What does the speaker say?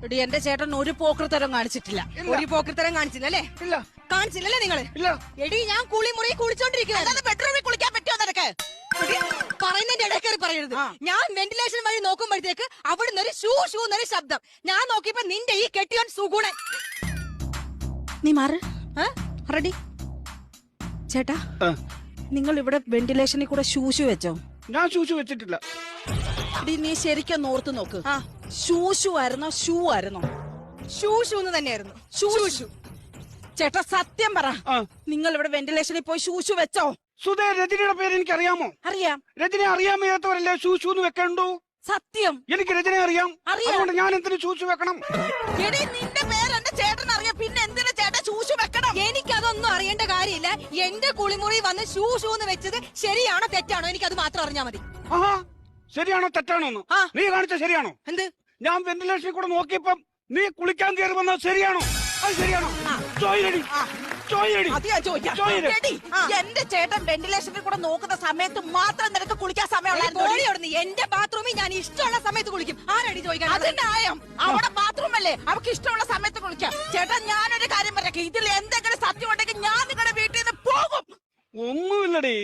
എടി എന്റെ ചേട്ടൻ ഒരു പോക്കൃത്തരം കാണിച്ചിട്ടില്ല. ഒരു പോക്കൃത്തരം കാണിച്ചില്ലല്ലേ? ഇല്ല. കാണിച്ചില്ലല്ലേ നിങ്ങള്? ഇല്ല. എടി ഞാൻ കുളിമുറി കുളിച്ചോണ്ടിരിക്കുക. ബെഡ്റൂമിൽ കുളിക്കാൻ പറ്റുമോ നിനക്ക്? പറയുന്നതിന്റെ ഇടയ്ക്കേറി പറയരുത്. ഞാൻ വെന്റിലേഷൻ വഴി നോക്കുമ്പോഴത്തേക്ക് അവിടുന്ന് ഒരു ഷൂ ഷൂ എന്നൊരു ശബ്ദം. ഞാൻ നോക്കിയപ്പോ നിന്റെ ഈ കെട്ടിയോൻ സുഗുണൻ. നീ മാറ്. റെഡി ചേട്ടാ, നിങ്ങൾ ഇവിടെ വെന്റിലേഷനിൽ കൂടെ ഷൂഷു വെച്ചോ? ഞാൻ ഷൂഷു വെച്ചിട്ടില്ല. നീ ശരിക്കും ഓർത്ത് നോക്ക്. ഷൂഷു ആയിരുന്നോ ഷൂ ആയിരുന്നോ? ഷൂ ഷൂ എന്ന് തന്നെയായിരുന്നു. ഷൂഷു. ചേട്ടാ സത്യം പറ, നിങ്ങൾ ഇവിടെ വെന്റിലേഷനിൽ പോയി ഷൂഷു വെച്ചോ? സുധേ, രജനിയുടെ പേര് എനിക്ക് അറിയാമോ? അറിയാം. രജനെ അറിയാൻ വയ്യാത്തവരല്ലേ ഷൂഷു എന്ന് വെക്കണ്ടു? സത്യം. എനിക്ക് രജനെ അറിയാം. അതുകൊണ്ട് ഞാൻ എന്തിനു ഷൂഷു വെക്കണം? എടി നിന്റെ പേര് എന്റെ ചേട്ടൻ അറിയാം, പിന്നെ എന്തിനാ ചേട്ടൻ ഷൂഷു വെക്കണം? എനിക്കതൊന്നും അറിയേണ്ട കാര്യമില്ല. എന്റെ കുളിമുറി വന്ന് ഷൂ ഷൂ എന്ന് വെച്ചത് ശരിയാണോ തെറ്റാണോ എനിക്കത് മാത്രം അറിഞ്ഞാ മതി. ആഹാ, ശരിയാണോ തെറ്റാണോ എന്ന് നീ കാണിച്ച ശരിയാണോ? എന്ത്? ഞാൻ വെന്റിലേഷനിൽ കൂടെ നോക്കിയപ്പം നീ കുളിക്കാൻ കയറി വന്നത് ശരിയാണോ? അത് ശരിയാണോ? എന്റെ ചേട്ടൻ വെന്റിലേഷനിൽ കൂടെ നോക്കുന്ന സമയത്ത് മാത്രം നിനക്ക് കുളിക്കാൻ സമയമുള്ള എന്റെ ബാത്റൂമിൽ ഞാൻ ഇഷ്ടമുള്ള സമയത്ത് കുളിക്കും. ആരടി ചോദിക്കാൻ? അതിന്റെ ആയം അവിടെ ബാത്റൂം അല്ലേ, അവർക്ക് ഇഷ്ടമുള്ള സമയത്ത് കുളിക്കാം. ചേട്ടാ ഞാനൊരു കാര്യം പറയാം, ഇതിൽ എന്തെങ്കിലും സത്യം ഉണ്ടെങ്കിൽ ഞാൻ നിങ്ങളുടെ വീട്ടിൽ നിന്ന് പോകും. ഒന്നുമില്ലടി,